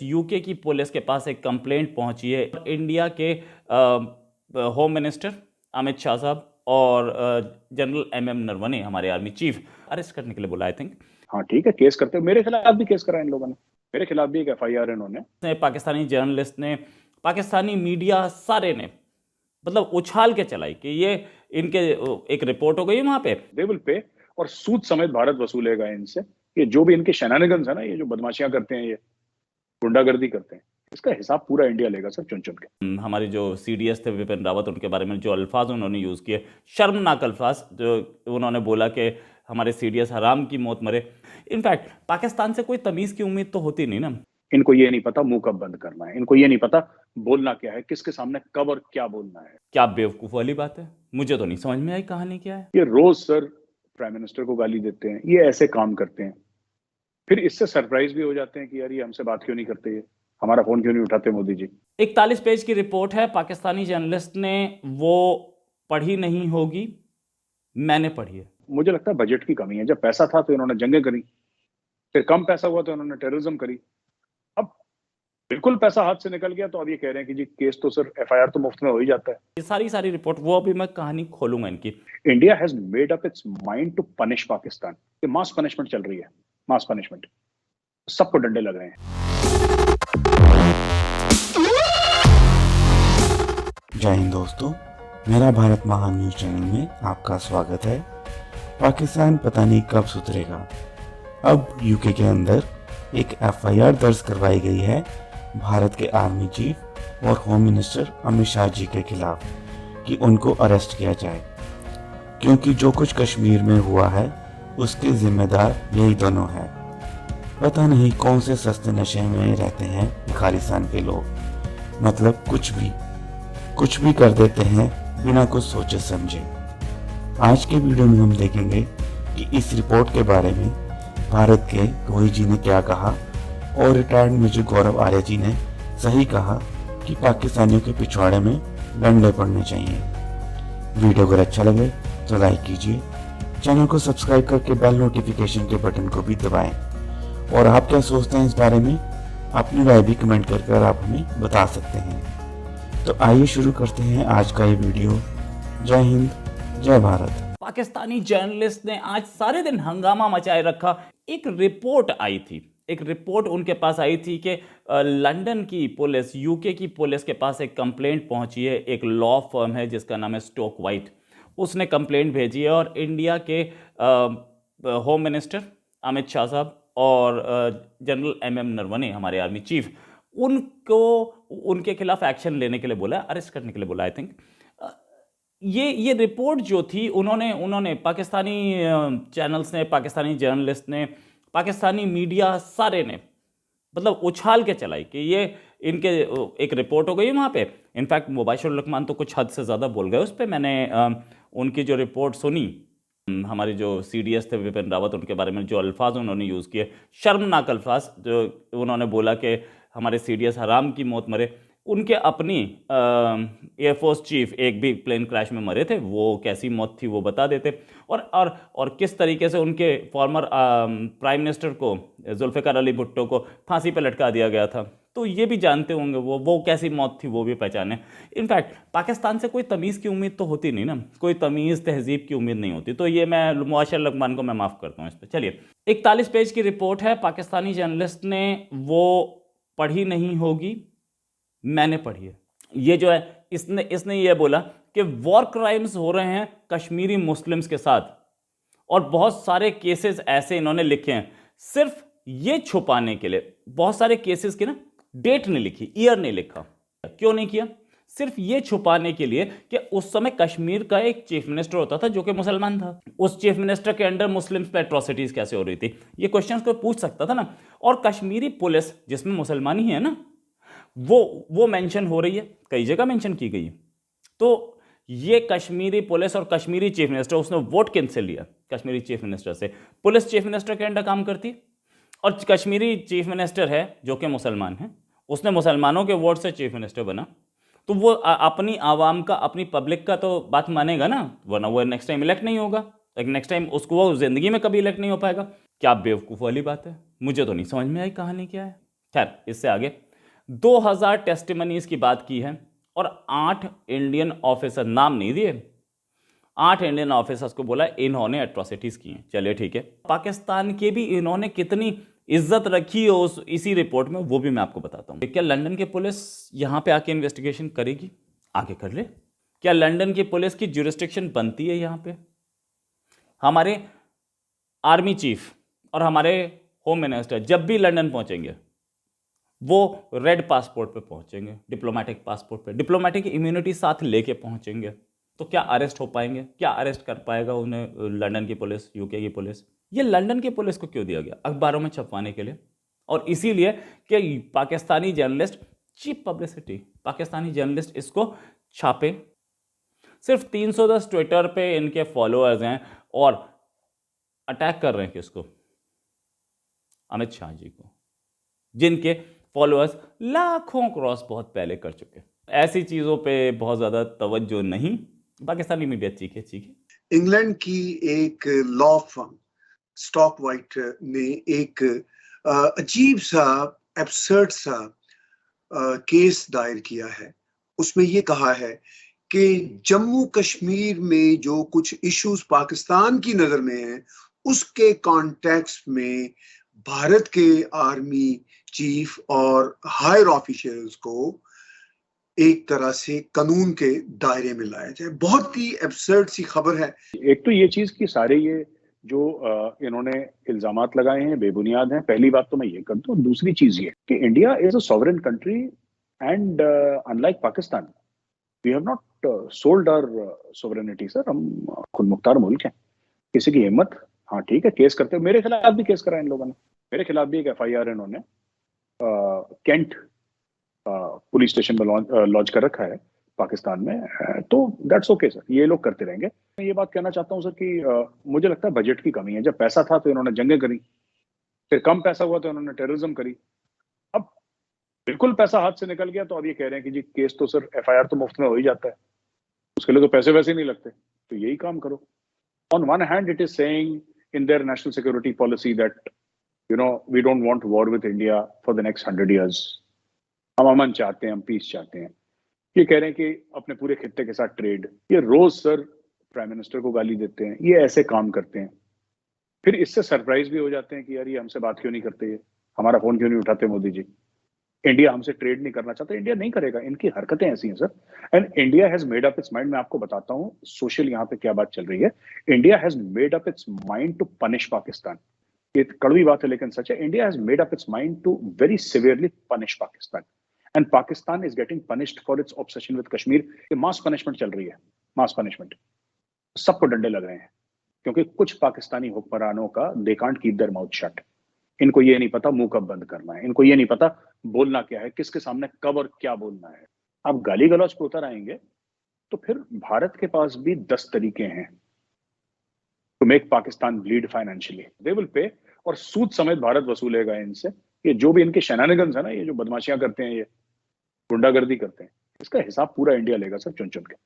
UK की police के पास एक कंप्लेंट पहुंची है। इंडिया के होम मिनिस्टर अमित शाह साहब और जनरल एमएम नरवणे, हमारे आर्मी चीफ, अरेस्ट करने के लिए बोला आई थिंक। हाँ ठीक है, केस करते हो। मेरे खिलाफ भी केस करा इन लोगों ने, मेरे खिलाफ भी एक एफआईआर इन्होंने। पाकिस्तानी जर्नलिस्ट ने, पाकिस्तानी मीडिया सारे ने मतलब उछाल के चलाई कि ये इनके एक रिपोर्ट हो गई वहां पे, दे विल पे, और सूद समेत भारत वसूलेगा इनसे। ये जो भी इनके शेनानिगंस है ना, ये जो बदमाशियां करते हैं, ये गुंडागर्दी करते हैं, इसका हिसाब पूरा इंडिया लेगा सर, चुन चुन के। हमारे जो सीडीएस थे विपिन रावत, उनके बारे में जो अल्फाज उन्होंने यूज़ किए, शर्मनाक अल्फाज, जो उन्होंने बोला कि हमारे सीडीएस हराम की मौत मरे। इनफैक्ट पाकिस्तान से कोई तमीज़ की उम्मीद तो होती नहीं ना। इनको ये नहीं पता मुंह कब बंद करना है, इनको ये नहीं पता बोलना क्या है, किसके सामने कब और क्या बोलना है। क्या बेवकूफ़ वाली बात है, मुझे तो नहीं समझ में आई कहानी क्या है। ये रोज सर प्राइम मिनिस्टर को गाली देते हैं, ये ऐसे काम करते हैं, फिर इससे सरप्राइज भी हो जाते हैं कि यार ये हमसे बात क्यों नहीं करते, ये हमारा फोन क्यों नहीं उठाते मोदी जी। 41 पेज की रिपोर्ट है, पाकिस्तानी जर्नलिस्ट ने वो पढ़ी नहीं होगी, मैंने पढ़ी है। मुझे लगता है बजट की कमी है। जब पैसा था तो इन्होंने जंगें करी, फिर कम पैसा हुआ तो इन्होंने टेररिज्म करी, अब बिल्कुल पैसा हाथ से निकल गया तो अब ये कह रहे हैं कि जी केस तो सर एफआईआर तो मुफ्त में हो ही जाता है। ये सारी रिपोर्ट वो अभी मैं कहानी खोलूंगा इनकी। India has made up its mind to punish Pakistan. ये मास पनिशमेंट चल रही है, मास पनिशमेंट, सबको डंडे लग रहे हैं। जय हिंद दोस्तों, मेरा भारत महान न्यूज चैनल में आपका स्वागत है। पाकिस्तान पता नहीं कब सुधरेगा। अब यूके के अंदर एक एफआईआर दर्ज करवाई गई है भारत के आर्मी चीफ और होम मिनिस्टर अमित शाह जी के खिलाफ कि उनको अरेस्ट किया जाए, क्योंकि जो कुछ कश्मीर में हुआ है उसके जिम्मेदार यही दोनों हैं। पता नहीं कौन से सस्ते नशे में रहते हैं खालिस्तान के लोग, मतलब कुछ भी कर देते हैं बिना कुछ सोचे समझे। आज के वीडियो में हम देखेंगे कि इस रिपोर्ट के बारे में भारत के गोही जी ने क्या कहा और रिटायर्ड मेजर गौरव आर्य जी ने सही कहा कि पाकिस्तानियों के पिछवाड़े में डंडे पड़ने चाहिए। वीडियो अगर अच्छा लगे तो लाइक कीजिए, चैनल को सब्सक्राइब करके बेल नोटिफिकेशन के बटन को भी दबाएं। और आप क्या सोचते हैं इस बारे में, अपनी राय भी कमेंट कर आप हमें बता सकते हैं। तो आइए शुरू करते हैं आज का ये वीडियो। जय हिंद, जय भारत। पाकिस्तानी जर्नलिस्ट ने आज सारे दिन हंगामा मचाए रखा। एक रिपोर्ट आई थी, एक रिपोर्ट उनके पास आई थी कि लंदन की पुलिस, यूके की पुलिस के पास एक कंप्लेंट पहुंची है। एक लॉ फर्म है जिसका नाम है स्टोक वाइट, उसने कंप्लेंट भेजी है और इंडिया के होम मिनिस्टर अमित शाह साहब और जनरल एमएम नरवणे, हमारे आर्मी चीफ, उनको उनके खिलाफ एक्शन लेने के लिए बोला, अरेस्ट करने के लिए बोला आई थिंक। ये रिपोर्ट जो थी, उन्होंने पाकिस्तानी चैनल्स ने, पाकिस्तानी जर्नलिस्ट ने, पाकिस्तानी मीडिया सारे ने मतलब उछाल के चलाई कि ये इनके एक रिपोर्ट हो गई वहाँ पे। इनफैक्ट मुबाशिर लकमान तो कुछ हद से ज़्यादा बोल गए उस पर। मैंने उनकी जो रिपोर्ट सुनी, हमारे जो सीडीएस थे विपिन रावत, उनके बारे में जो अल्फाज उन्होंने यूज़ किए, शर्मनाक अल्फाज, जो उन्होंने बोला कि हमारे सीडीएस हराम की मौत मरे। उनके अपनी एयरफोर्स चीफ एक भी प्लेन क्रैश में मरे थे, वो कैसी मौत थी वो बता देते। और किस तरीके से उनके फॉर्मर प्राइम मिनिस्टर को, जुल्फ़िकार अली भुट्टो को फांसी पे लटका दिया गया था, तो ये भी जानते होंगे वो कैसी मौत थी, वो भी पहचाने। इनफैक्ट पाकिस्तान से कोई तमीज़ की उम्मीद तो होती नहीं ना, कोई तमीज़ तहजीब की उम्मीद नहीं होती। तो ये मैं मुबाशिर लकमान को मैं माफ़ करता हूँ इस पर। चलिए, 41 पेज की रिपोर्ट है, पाकिस्तानी जर्नलिस्ट ने वो पढ़ी नहीं होगी, मैंने पढ़ी है। ये जो है, इसने ये बोला कि वॉर क्राइम्स हो रहे हैं कश्मीरी मुस्लिम्स के साथ, और बहुत सारे केसेस ऐसे इन्होंने लिखे हैं सिर्फ ये छुपाने के लिए। बहुत सारे केसेस की ना डेट नहीं लिखी, ईयर नहीं लिखा। क्यों नहीं किया? सिर्फ ये छुपाने के लिए कि उस समय कश्मीर का एक चीफ मिनिस्टर होता था जो कि मुसलमान था। उस चीफ मिनिस्टर के अंडर मुस्लिम्स पे एट्रोसिटीज कैसे हो रही थी, ये क्वेश्चंस को पूछ सकता था ना। और कश्मीरी पुलिस जिसमें मुसलमान ही है ना, वो मेंशन हो रही है, कई जगह मेंशन की गई है। तो ये कश्मीरी पुलिस और कश्मीरी चीफ मिनिस्टर, उसने वोट किनसे लिया? कश्मीरी चीफ मिनिस्टर से। पुलिस चीफ मिनिस्टर के अंडर काम करती, और कश्मीरी चीफ मिनिस्टर है जो कि मुसलमान है, उसने मुसलमानों के वोट से चीफ मिनिस्टर बना, तो वो अपनी आवाम का, अपनी पब्लिक का तो बात मानेगा ना, वरना वो नेक्स्ट टाइम इलेक्ट नहीं होगा। नेक्स्ट टाइम उसको वो जिंदगी में कभी इलेक्ट नहीं हो पाएगा। क्या बेवकूफ़ वाली बात है, मुझे तो नहीं समझ में आई कहानी क्या है। खैर, इससे आगे 2000 टेस्टिमनीज की बात की है और 8 इंडियन ऑफिसर, नाम नहीं दिए, 8 इंडियन ऑफिसर्स को बोला इन्होंने एट्रोसिटीज की हैं। चलिए ठीक है, पाकिस्तान के भी इन्होंने कितनी इज्जत रखी हो उस इसी रिपोर्ट में, वो भी मैं आपको बताता हूं। क्या लंदन की पुलिस यहां पे आके इन्वेस्टिगेशन करेगी? आगे कर ले। क्या लंदन की पुलिस की ज्यूरिसडिक्शन बनती है यहां पे? हमारे आर्मी चीफ और हमारे होम मिनिस्टर जब भी लंदन पहुंचेंगे वो रेड पासपोर्ट पे पहुंचेंगे, डिप्लोमेटिक पासपोर्ट पे, डिप्लोमेटिक इम्यूनिटी साथ लेके पहुंचेंगे। तो क्या अरेस्ट हो पाएंगे? क्या अरेस्ट कर पाएगा उन्हें लंदन की पुलिस, यूके की पुलिस? ये लंदन की पुलिस को क्यों दिया गया? अखबारों में छपवाने के लिए, और इसीलिए कि Pakistani journalist, cheap publicity, Pakistani journalist इसको छापे। सिर्फ 310 ट्विटर पे इनके फॉलोअर्स हैं और अटैक कर रहे हैं किसको? अमित शाह जी को, जिनके फॉलोअर्स लाखों क्रॉस बहुत पहले कर चुके। ऐसी चीजों पे बहुत ज्यादा तवज्जो नहीं, पाकिस्तानी मीडिया चीखे। इंग्लैंड की एक लॉ फर्म स्टॉक वाइट ने एक अजीब सा, एब्सर्ड सा केस दायर किया है। उसमें ये कहा है कि जम्मू कश्मीर में जो कुछ इश्यूज पाकिस्तान की नजर में हैं, उसके कॉन्टेक्स्ट में भारत के आर्मी चीफ और हायर ऑफिशियल्स को एक तरह से कानून के दायरे में लाया जाए। बहुत ही एब्सर्ड सी खबर है। एक तो ये चीज कि सारे ये जो इन्होंने इल्जामात लगाए हैं बेबुनियाद हैं, पहली बात तो मैं ये कर दूं। दूसरी चीज ये कि India is a sovereign country and unlike Pakistan we have not sold our sovereignty. Sir, हम खुद मुख्तार मुल्क हैं। किसी की हिम्मत, हाँ ठीक है, केस करते हो, मेरे खिलाफ भी केस करा इन लोगों ने, मेरे खिलाफ भी एक FIR इन्होंने कैंट पुलिस स्टेशन में लॉन्च कर रखा है पाकिस्तान में। तो दैट्स ओके सर, ये लोग करते रहेंगे। मैं ये बात कहना चाहता हूँ सर कि मुझे लगता है बजट की कमी है। जब पैसा था तो इन्होंने जंगें करी, फिर कम पैसा हुआ तो इन्होंने टेररिज्म करी। अब बिल्कुल पैसा हाथ से निकल गया तो अब ये कह रहे हैं कि जी केस तो सर FIR तो मुफ्त में हो ही जाता है, उसके लिए तो पैसे वैसे नहीं लगते, तो यही काम करो। On one hand it is saying in their national security policy that we don't want war with India for the next 100 years। हम अमन चाहते हैं, हम पीस चाहते हैं। ये कह रहे हैं कि अपने पूरे खित्ते के साथ ट्रेड। ये रोज सर प्राइम मिनिस्टर को गाली देते हैं, ये ऐसे काम करते हैं, फिर इससे सरप्राइज भी हो जाते हैं कि यार ये हमसे बात क्यों नहीं करते, ये हमारा फोन क्यों नहीं उठाते मोदी जी। इंडिया हमसे ट्रेड नहीं करना चाहता, इंडिया नहीं करेगा, इनकी हरकतें ऐसी हैं sir. And India has made up its mind. मैं आपको बताता हूँ सोशल यहाँ पे क्या बात चल रही है। India has made up its mind to punish Pakistan. ये कड़वी बात है लेकिन सच है। India has made up its mind to very severely punish Pakistan and Pakistan is getting punished for its obsession with Kashmir. ये मास पनिशमेंट चल रही है, मास पनिशमेंट। सबको डंडे लग रहे हैं क्योंकि कुछ पाकिस्तानी हुक्मरानों का they can't keep their mouth shut. इनको ये नहीं पता मुंह कब बंद करना है, इनको ये नहीं पता बोलना क्या है, किसके सामने कब और क्या बोलना है। आप गाली गलौज पे उतर आएंगे तो फिर भारत के पास भी 10 तरीके हैं to make Pakistan bleed financially. They will pay, और सूद समेत भारत वसूलेगा इनसे। ये जो भी इनके शेनानिगंस है ना, ये जो बदमाशियां करते हैं, ये गुंडागर्दी करते हैं, इसका हिसाब पूरा इंडिया लेगा सर, चुन चुन के।